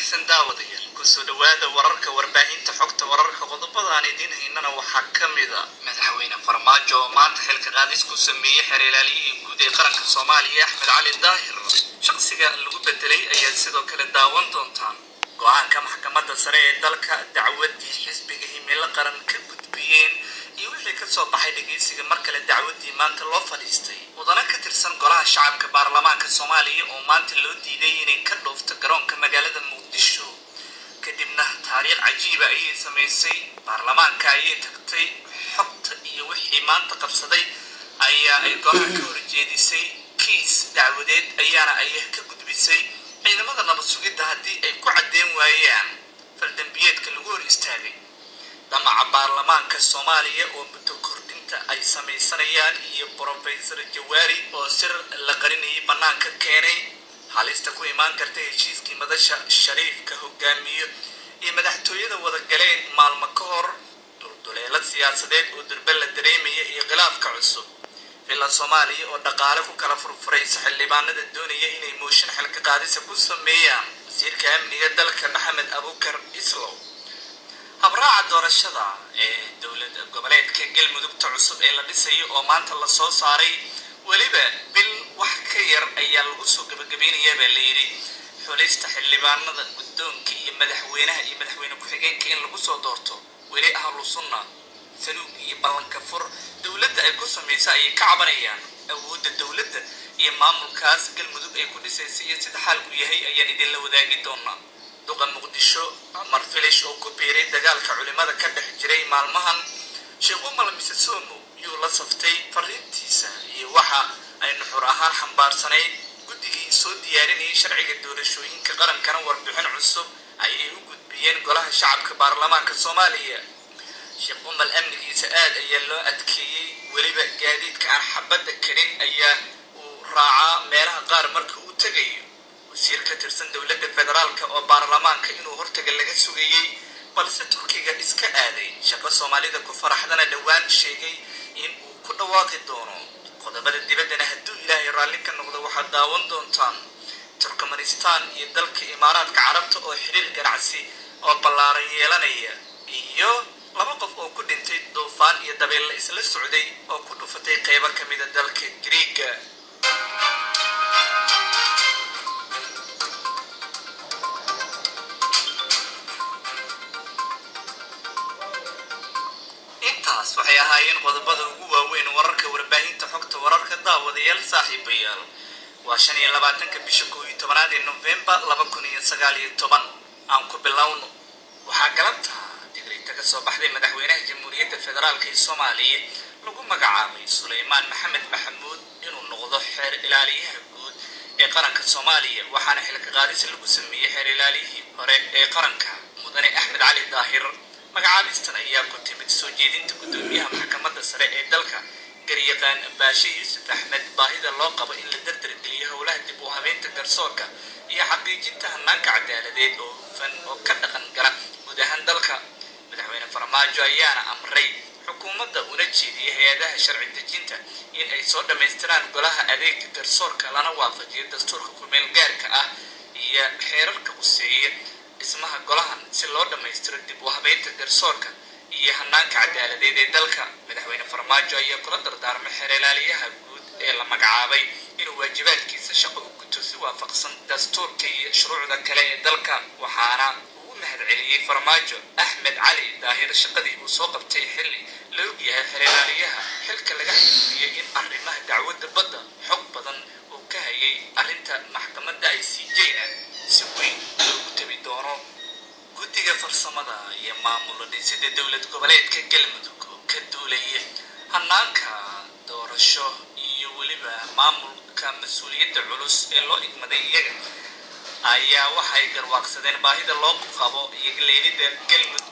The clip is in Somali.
wanaagsan daawadayaal ku soo dhawaada wararka warbaahinta xogta wararka qodobada aan idin haynana waxaa kamid ah madaxweyne Farmaajo oo maanta xilka qaadis ku sameeyay xeeralaaliyihii guud ee qaranka Soomaaliya Axmed Cali Daahir shakhsiga lagu bedelay ayaa sidoo kale daawan doontaan go'aanka maxkamadda sare ee dalka dacwadii xisbiga himilo qaran ka gudbiyeen iyo wixii ka soo baxay dhageysiga mar kale dacwadii maanta loo fadhiistay wadana ka tirsan golaha shacabka baarlamaanka Soomaaliya oo maanta loo diiday inay ka dhoofto garoonka magaalada Muqdisho kadibna taariikh cajiib ah ay sameysay baarlamaanka ay tagtay xogta iyo wixii maanta qabsaday ayaa ay golaha ka horjeedisay kiis dacwadeed ayaana ay ka gudbisay ciidamada nabad sugidda haddii ay ku cadeen waayaan faldambiyeedka lagu hor istaagay damaca baarlamaanka Soomaaliya oo muddo kordhinta ay sameysanayaan iyo Professor Jawaari oo sir la qarinayay banaanka keenay halista ku imaan karta heshiiskii madasha Shariifka hogaamiyo iyo madaxtooyada wada galeen maalmo ka hor dulduleelad siyaasadeed oo durba la dareemaya iyo khilaafka cusub ila Soomaaliya oo dhaqaale ku kala furfuraysa xildhibaanada doonaya inay mooshin xilka qaadis ku sameeyaan wasiirka amniga dalka Maxamed Abuukar Islow habraaca doorashada ee dowladda goboleedka Galmudug cusub ee la dhisayo oo maanta la soo saaray waliba bil wax ka yar ayaa lagu soo gabagabeynaya baa la yiri xulista xildhibaanada guddoonka iyo madaxweyne ku-xigeenka in lagu soo doorto wali ahlu sunna saluug iyo ballanka fur dowladda ay ku sameysay ay ka cabanayaan awoodda dowladda iyo maamulkaas Galmudug ay ku dhisayso iyo sida xaalku yahay ayaa idin la wadaagi doonaa duqa Muqdisho Amar Filish oo ku biiray dagaalka culimada ka dhex jiray maalmahan Sheekh Umar Misasomo iyo la saftay fariintiisa iyo waxa ay nuxur ahaan xambaarsanay guddigii soo diyaarinayay sharciga doorashooyinka qarankana warbixin cusub ayay u gudbiyeen golaha shacabka baarlamaanka Soomaaliya Sheekh Umar amnigiisa aad ayaa loo adkeeyay waliba gaadiidka aan xabadda karin ayaa uu raacaa meelaha qaar marka uu tagayo wasiir ka tirsan dowladda federaalka oo baarlamaanka inuu hortaga laga sugayay balse Turkiga iska aaday shaqo Soomaalida ku faraxdana dhawaan sheegay in uu ku dhawaaqi doono qodobada dibaddana hadduu Ilaahay raalli ka noqdo waxa daawan doontaan Turkmenistan iyo dalka Imaaraadka Carabta oo xiriir ganacsi oo ballaaran yeelanaya iyo laba qof oo ku dhintay doofaan iyo dabeel isla socday oo ku dhufatay qayb ka mid ah dalka Greega waxay ahaayeen qodobada ugu waaweyn wararka warbaahinta xogta wararka daawadayaal saaxiibayaal waa 25 bisha 11 ee November 2019 aan ku bilowno waxaa galabta digriita ka soo baxday madaxweynaha Jamhuuriyadda Federaalka ee Soomaaliya lagu magacaabay Suleymaan Maxamed Maxamuud inuu noqdo xeer ilaaliyaha guud ee qaranka Soomaaliya waxaana xilka qaadis lagu sameeyay xeer ilaaliyihii hore ee qaranka mudane Axmed Cali Daahir magacaabistan ayaa ku timid soo jeedinta gudoomiyaha maxkamadda sare ee dalka garyaqaan Baashi Yuusuf Axmed baahida loo qabo in la dardargeliyo howlaha dib u habeynta garsoorka iyo xaqiijinta hannaanka cadaaladeed oo hufan oo ka dhaqan gala guud ahaan dalka madaxweyne Farmaajo ayaana amray xukuumadda una jeediyay hay'adaha sharci dejinta in ay soo dhameystiraan golaha adeegga garsoorka lana waafajiyo dastuurka ku-meel gaarka ah iyo xeerarka quseeya ismaha golahan si loo dhameystiro dib u habeynta garsoorka iyo hannaanka cadaaladeed ee dalka madaxweyne Farmaajo ayaa kula dardaarmay xeer ilaaliyaha guud ee la magacaabay inuu waajibaadkiisa shaqo u guto si waafaqsan dastuurka iyo shuruucda kale ee dalka waxaana uu mahadceliyay Farmaajo Axmed Cali Daahir shaqadii uu soo qabtay xilli la og yahay xeer ilaaliyaha xilka laga xiriiriyay in arrimaha dacwadda badda xog badan uu ka hayay arrinta maxkamadda ICJ si weyn loogu tabi doono guddiga farsamada iyo maamul dhisida dowlad goboleedka Galmudug ka duulaya hannaanka doorasho iyo waliba maamulka mas'uuliyadda culus ee loo igmaday iyaga ayaa waxay garwaaqsadeen baahida loo qabo iyo leelida Galmudug